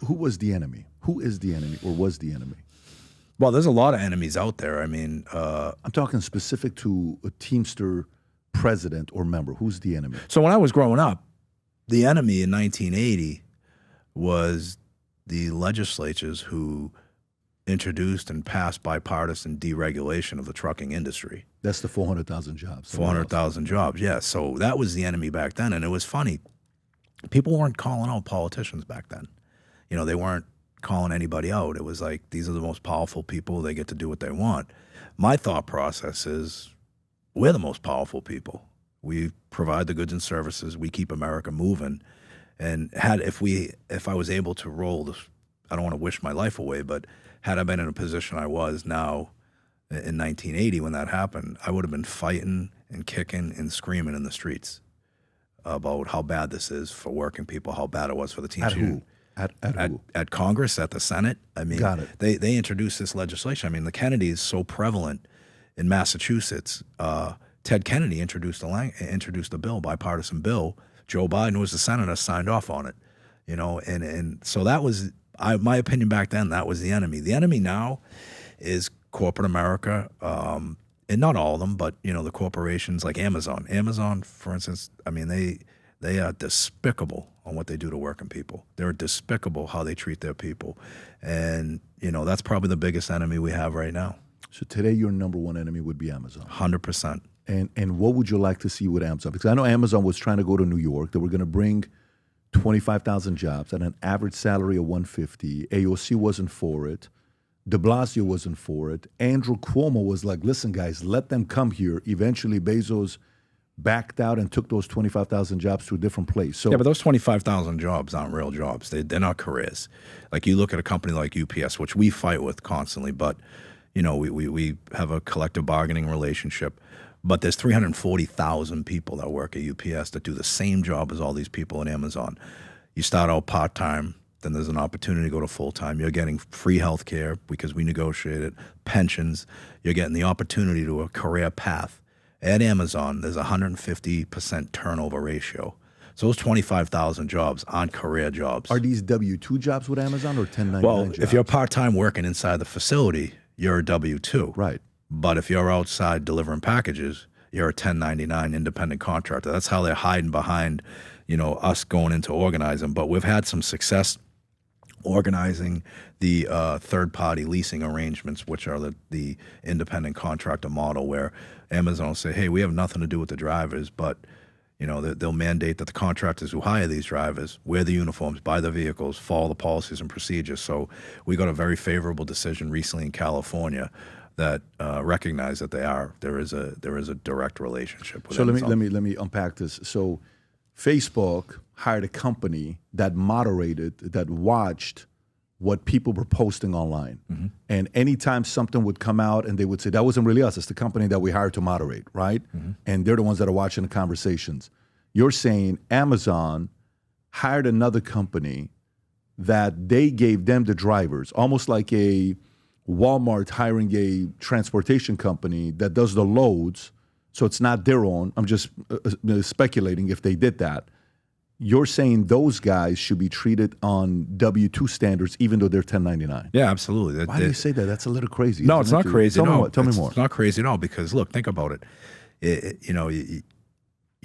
who was the enemy? Who is the enemy or was the enemy? Well, there's a lot of enemies out there. I mean, I'm talking specific to a Teamster president or member. Who's the enemy? So when I was growing up, the enemy in 1980 was the legislatures who introduced and passed bipartisan deregulation of the trucking industry. That's the 400,000 jobs. 400,000 jobs, yeah. So that was the enemy back then. And it was funny. People weren't calling out politicians back then. You know, they weren't calling anybody out. It was like, these are the most powerful people. They get to do what they want. My thought process is, we're the most powerful people. We provide the goods and services. We keep America moving. And if I was able to roll this, I don't want to wish my life away, but had I been in a position I was now in 1980 when that happened, I would have been fighting and kicking and screaming in the streets about how bad this is for working people, how bad it was for the team. At who? At Congress, at the Senate. I mean, Got it. They introduced this legislation. I mean, the Kennedy is so prevalent in Massachusetts. Ted Kennedy introduced a bill, bipartisan bill. Joe Biden was the senator, signed off on it. You know, and so that was my opinion back then. That was the enemy. The enemy now is corporate America, and not all of them, but you know, the corporations like Amazon. Amazon, for instance, I mean, they are despicable on what they do to working people. They're despicable how they treat their people. And, you know, that's probably the biggest enemy we have right now. So today your number one enemy would be Amazon. 100%. And what would you like to see with Amazon? Because I know Amazon was trying to go to New York. They were going to bring 25,000 jobs at an average salary of $150. AOC wasn't for it. De Blasio wasn't for it. Andrew Cuomo was like, listen, guys, let them come here. Eventually, Bezos backed out and took those 25,000 jobs to a different place. So yeah, but those 25,000 jobs aren't real jobs. They're not careers. Like you look at a company like UPS, which we fight with constantly, but you know, we have a collective bargaining relationship. But there's 340,000 people that work at UPS that do the same job as all these people at Amazon. You start out part-time, then there's an opportunity to go to full-time. You're getting free health care because we negotiated, pensions. You're getting the opportunity to a career path. At Amazon, there's a 150% turnover ratio. So those 25,000 jobs aren't career jobs. Are these W-2 jobs with Amazon or 1099 well, jobs? If you're part-time working inside the facility, you're a W-2. Right. But if you're outside delivering packages, you're a 1099 independent contractor. That's how they're hiding behind, you know, us going into organizing. But we've had some success organizing the third-party leasing arrangements, which are the independent contractor model, where Amazon will say, hey, we have nothing to do with the drivers, but you know, they'll mandate that the contractors who hire these drivers wear the uniforms, buy the vehicles, follow the policies and procedures. So we got a very favorable decision recently in California that recognized that there is a direct relationship with Amazon. So let me unpack this. So Facebook hired a company that moderated, that watched what people were posting online. Mm-hmm. And anytime something would come out and they would say, that wasn't really us, it's the company that we hired to moderate, right? Mm-hmm. And they're the ones that are watching the conversations. You're saying Amazon hired another company that they gave them the drivers, almost like a Walmart hiring a transportation company that does the loads, so it's not their own. I'm just speculating if they did that. You're saying those guys should be treated on W-2 standards even though they're 1099. Yeah, absolutely. Why do you say that? That's a little crazy. No, it's not crazy. Tell me more. It's not crazy at all because, look, think about it. You know, you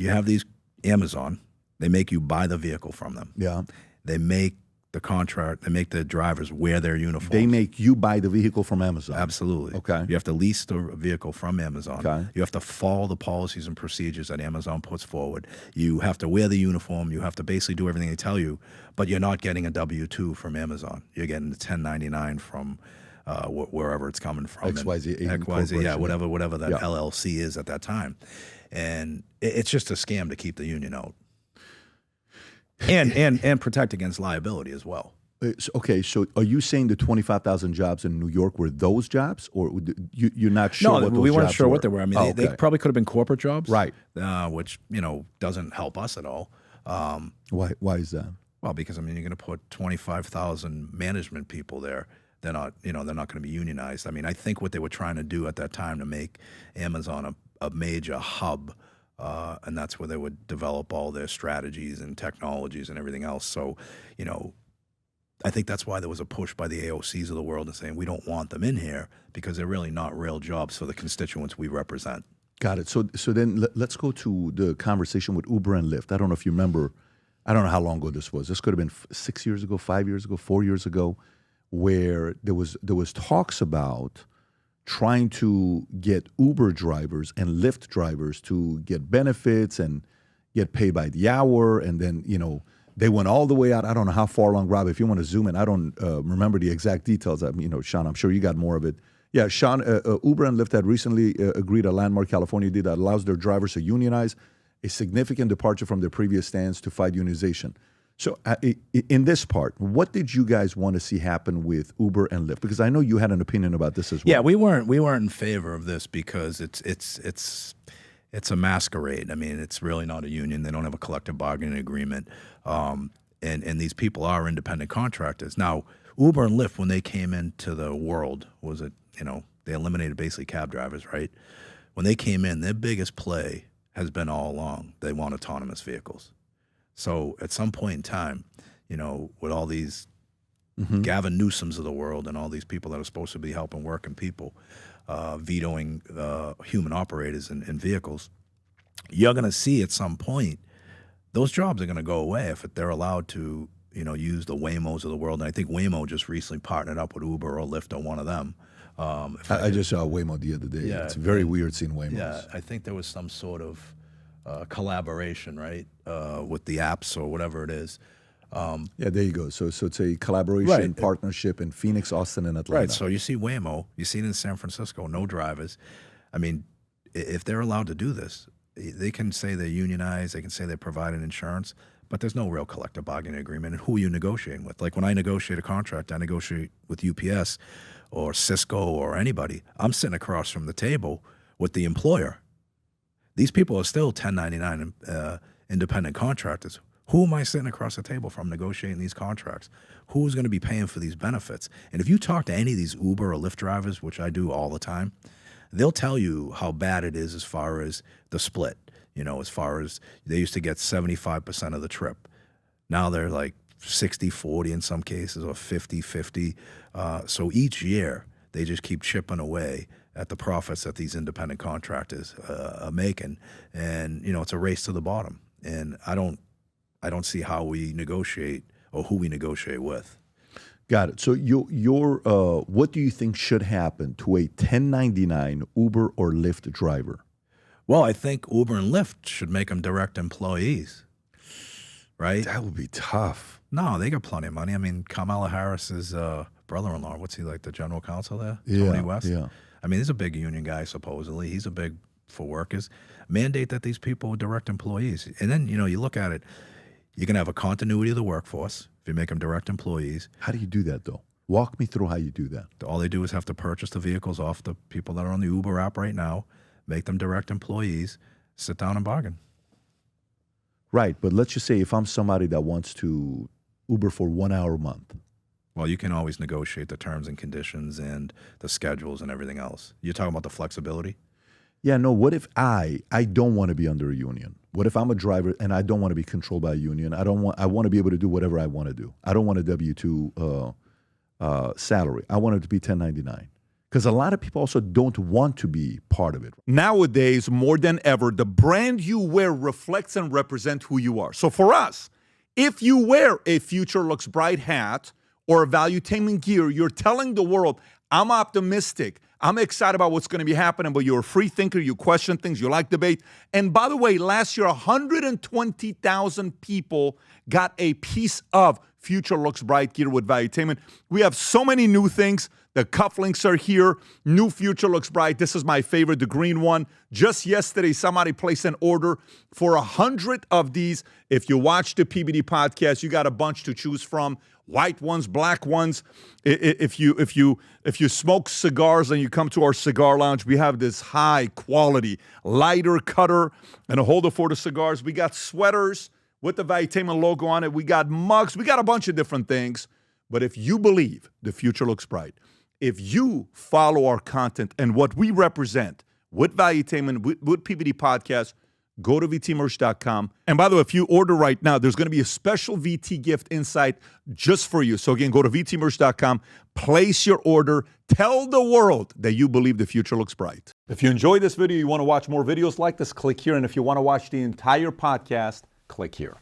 have these Amazon. They make you buy the vehicle from them. Yeah. They make the contract. They make the drivers wear their uniforms. They make you buy the vehicle from Amazon. Absolutely. Okay. You have to lease the vehicle from Amazon. Okay. You have to follow the policies and procedures that Amazon puts forward. You have to wear the uniform. You have to basically do everything they tell you, but you're not getting a W-2 from Amazon. You're getting the 1099 from wherever it's coming from. XYZ, yeah, whatever that LLC is at that time. And it's just a scam to keep the union out. And protect against liability as well. Okay, so are you saying the 25,000 jobs in New York were those jobs, or you're not sure? No, what those we weren't jobs sure were? what they were. I mean, they probably could have been corporate jobs, right? Which doesn't help us at all. Why is that? Well, because I mean, you're going to put 25,000 management people there. They're not going to be unionized. I mean, I think what they were trying to do at that time to make Amazon a major hub. And that's where they would develop all their strategies and technologies and everything else. So, I think that's why there was a push by the AOCs of the world and saying we don't want them in here because they're really not real jobs for the constituents we represent. Got it. So then let's go to the conversation with Uber and Lyft. I don't know if you remember. I don't know how long ago this was. This could have been 6 years ago, 5 years ago, 4 years ago, where there was talks about trying to get Uber drivers and Lyft drivers to get benefits and get paid by the hour, and then they went all the way out. I don't know how far along, Rob. If you want to zoom in, I don't remember the exact details. Sean, I'm sure you got more of it. Yeah, Sean, Uber and Lyft had recently agreed a landmark California deal that allows their drivers to unionize, a significant departure from their previous stance to fight unionization. So in this part, what did you guys want to see happen with Uber and Lyft? Because I know you had an opinion about this as well. Yeah, we weren't in favor of this because it's a masquerade. I mean, it's really not a union. They don't have a collective bargaining agreement, and these people are independent contractors. Now, Uber and Lyft, when they came into the world, they eliminated basically cab drivers, right? When they came in, their biggest play has been all along they want autonomous vehicles. So at some point in time, with all these Gavin Newsoms of the world and all these people that are supposed to be helping working people, vetoing human operators in vehicles, you're going to see at some point those jobs are going to go away if they're allowed to, use the Waymos of the world. And I think Waymo just recently partnered up with Uber or Lyft or one of them. I just saw Waymo the other day. Yeah, it's very weird seeing Waymos. Yeah, I think there was some sort of collaboration, right, with the apps or whatever it is. Yeah, there you go. So it's a collaboration partnership in Phoenix, Austin, and Atlanta. Right. So you see Waymo, you see it in San Francisco, no drivers. I mean, if they're allowed to do this, they can say they're unionized, they can say they're providing insurance, but there's no real collective bargaining agreement. And who are you negotiating with? Like when I negotiate a contract, I negotiate with UPS or Cisco or anybody. I'm sitting across from the table with the employer. These people are still 1099 independent contractors. Who am I sitting across the table from negotiating these contracts? Who's going to be paying for these benefits? And if you talk to any of these Uber or Lyft drivers, which I do all the time, they'll tell you how bad it is as far as the split. As far as they used to get 75% of the trip. Now they're like 60-40 in some cases or 50-50. So each year they just keep chipping away at the profits that these independent contractors are making. And, it's a race to the bottom. And I don't see how we negotiate or who we negotiate with. Got it. So your what do you think should happen to a 1099 Uber or Lyft driver? Well, I think Uber and Lyft should make them direct employees, right? That would be tough. No, they got plenty of money. I mean, Kamala Harris's brother-in-law, what's he, like the general counsel there? Yeah, Tony West? Yeah. I mean, he's a big union guy, supposedly. He's a big for workers. Mandate that these people are direct employees. And then, you look at it, you're going to have a continuity of the workforce if you make them direct employees. How do you do that, though? Walk me through how you do that. All they do is have to purchase the vehicles off the people that are on the Uber app right now, make them direct employees, sit down and bargain. Right, but let's just say if I'm somebody that wants to Uber for 1 hour a month. Well, you can always negotiate the terms and conditions and the schedules and everything else. You're talking about the flexibility? Yeah, no, what if I don't want to be under a union? What if I'm a driver and I don't want to be controlled by a union? I want to be able to do whatever I want to do. I don't want a W-2 salary. I want it to be 1099. Because a lot of people also don't want to be part of it. Nowadays, more than ever, the brand you wear reflects and represents who you are. So for us, if you wear a Future Looks Bright hat or a Valuetainment gear, you're telling the world, I'm optimistic. I'm excited about what's going to be happening, but you're a free thinker. You question things. You like debate. And by the way, last year, 120,000 people got a piece of Future Looks Bright gear with Valuetainment. We have so many new things. The cufflinks are here. New Future Looks Bright. This is my favorite, the green one. Just yesterday, somebody placed an order for 100 of these. If you watch the PBD podcast, you got a bunch to choose from. White ones, black ones. If you smoke cigars and you come to our cigar lounge, we have this high quality lighter cutter and a holder for the cigars. We got sweaters with the Valuetainment logo on it. We got mugs. We got a bunch of different things. But if you believe the future looks bright, if you follow our content and what we represent with Valuetainment, with PBD Podcast, Go to VTmerch.com. And by the way, if you order right now, there's going to be a special VT gift inside just for you. So again, go to VTmerch.com, place your order, tell the world that you believe the future looks bright. If you enjoyed this video, you want to watch more videos like this, click here. And if you want to watch the entire podcast, click here.